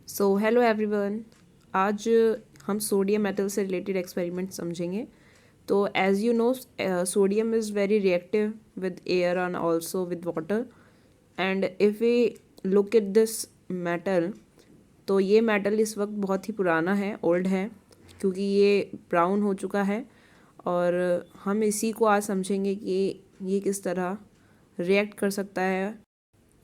So hello everyone. आज हम sodium metal से रिलेटेड एक्सपेरिमेंट समझेंगे। तो as you know, sodium is very reactive with air and also with water. And if we look at this metal, तो ये metal इस वक्त बहुत ही पुराना है, ओल्ड है, क्योंकि ये ब्राउन हो चुका है। और हम इसी को आज समझेंगे कि ये किस तरह रिएक्ट कर सकता है।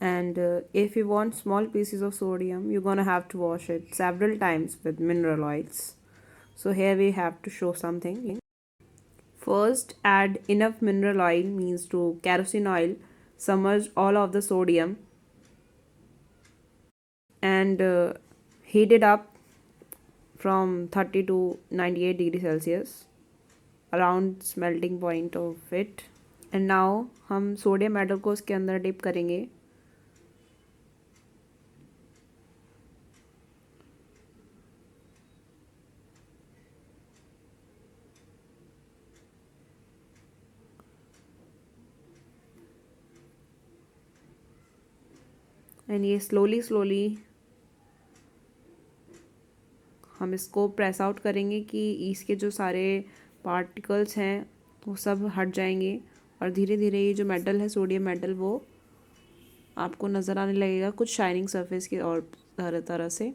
And if you want small pieces of sodium, you're gonna have to wash it several times with mineral oils. So here we have to show something. First, add enough mineral oil, means to kerosene oil, submerge all of the sodium and heat it up from 30 to 98 degrees Celsius, around smelting point of it. And now हम sodium metal को उसके अंदर dip करेंगे। And ये slowly हम इसको press out करेंगे कि इसके जो सारे पार्टिकल्स हैं वो सब हट जाएंगे और धीरे धीरे ये जो मेटल है, सोडियम मेटल, वो आपको नज़र आने लगेगा कुछ शाइनिंग सरफेस की और तरह तरह से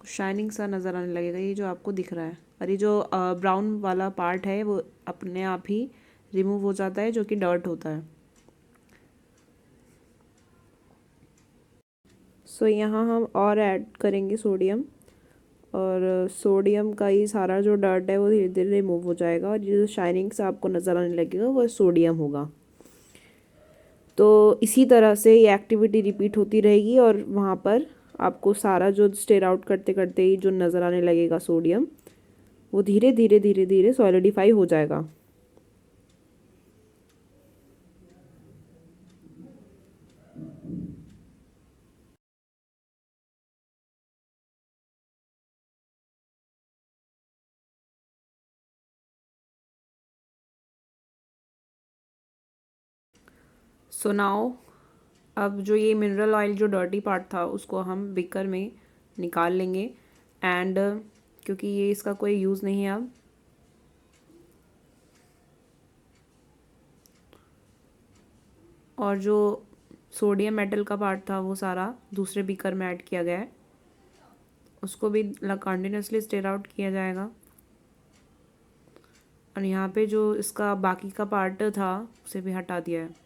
कुछ शाइनिंग सा नज़र आने लगेगा, ये जो आपको दिख रहा है। और ये जो ब्राउन वाला पार्ट है वो अपने आप ही रिमूव हो जाता है, जो कि डर्ट होता है। सो यहाँ हम और ऐड करेंगे सोडियम, और सोडियम का ये सारा जो डर्ट है वो धीरे धीरे रिमूव हो जाएगा और ये जो शाइनिंग से आपको नज़र आने लगेगा वो सोडियम होगा। तो इसी तरह से ये एक्टिविटी रिपीट होती रहेगी और वहाँ पर आपको सारा जो स्टेर आउट करते करते ही जो नज़र आने लगेगा सोडियम, वो धीरे धीरे सॉलिडिफाई हो जाएगा। सो नाउ, अब जो ये मिनरल ऑयल जो डर्टी पार्ट था उसको हम बीकर में निकाल लेंगे। एंड क्योंकि ये इसका कोई यूज़ नहीं है अब, और जो सोडियम मेटल का पार्ट था वो सारा दूसरे बीकर में ऐड किया गया है, उसको भी कंटिन्यूसली स्टेर आउट किया जाएगा। और यहाँ पे जो इसका बाकी का पार्ट था उसे भी हटा दिया है।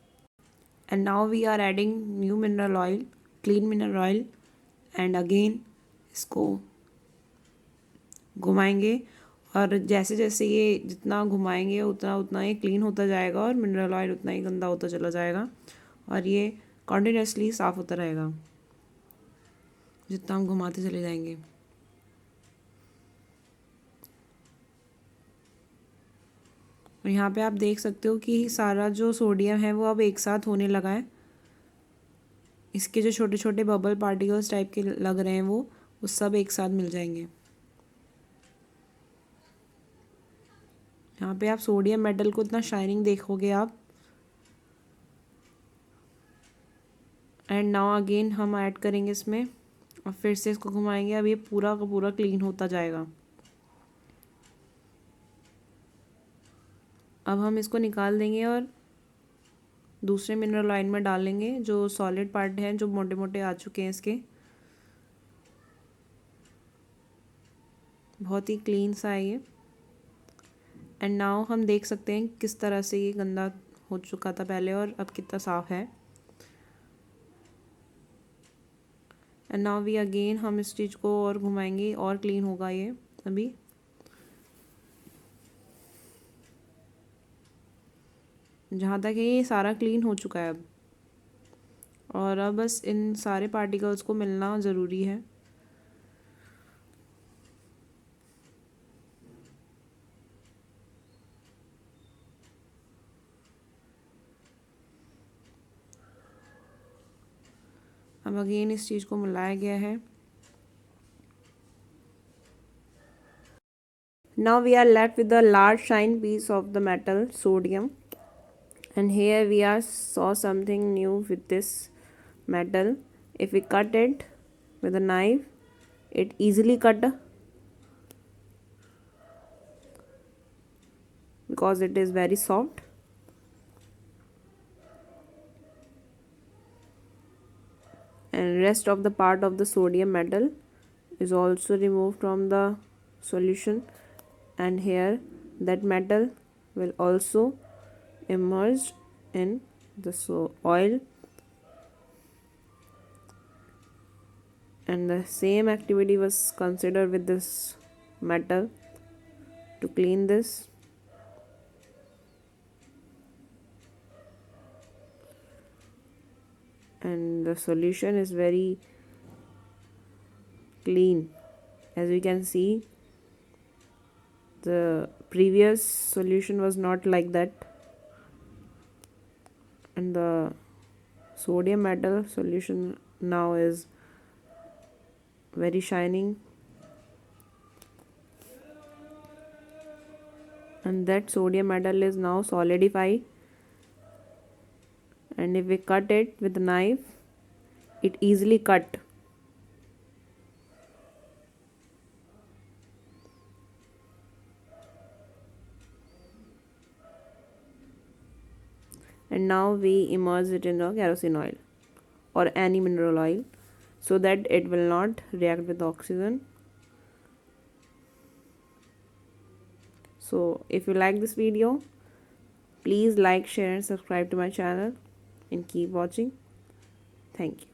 And now we are adding new mineral oil, clean mineral oil, and again इसको घुमाएंगे। और जैसे जैसे ये जितना घुमाएंगे उतना उतना ये क्लीन होता जाएगा और मिनरल ऑयल उतना ही गंदा होता चला जाएगा, और ये कॉन्टिन्यूसली साफ़ होता रहेगा जितना हम घुमाते चले जाएंगे। और यहाँ पे आप देख सकते हो कि सारा जो सोडियम है वो अब एक साथ होने लगा है। इसके जो छोटे छोटे बबल पार्टिकल्स टाइप के लग रहे हैं वो सब एक साथ मिल जाएंगे। यहाँ पे आप सोडियम मेटल को इतना शाइनिंग देखोगे आप। एंड नाउ अगेन हम ऐड करेंगे इसमें और फिर से इसको घुमाएंगे। अब ये पूरा का पूरा क्लीन होता जाएगा। अब हम इसको निकाल देंगे और दूसरे मिनरल ऑयल में डालेंगे। जो सॉलिड पार्ट हैं जो मोटे मोटे आ चुके हैं इसके, बहुत ही क्लीन सा है ये। एंड नाउ हम देख सकते हैं किस तरह से ये गंदा हो चुका था पहले और अब कितना साफ़ है। एंड नाउ वी अगेन हम इस चीज़ को और घुमाएंगे और क्लीन होगा ये। अभी जहाँ तक है ये सारा क्लीन हो चुका है अब, और अब बस इन सारे पार्टिकल्स को मिलना ज़रूरी है। अब अगेन इस चीज़ को मिलाया गया है। Now we are left with a large shine piece of the metal sodium, and here we saw something new with this metal. If we cut it, with a knife, it easily cut because it is very soft. And rest of the part of the sodium metal is also removed from the solution, and here that metal will also immersed in the oil, and the same activity was considered with this metal to clean this. And the solution is very clean. As you can see, the previous solution was not like that, and the sodium metal solution now is very shining, and that sodium metal is now solidified. And if we cut it with a knife, it easily cut. And now we immerse it in a kerosene oil or any mineral oil so that it will not react with oxygen. So if you like this video, please like, share and subscribe to my channel and keep watching. Thank you.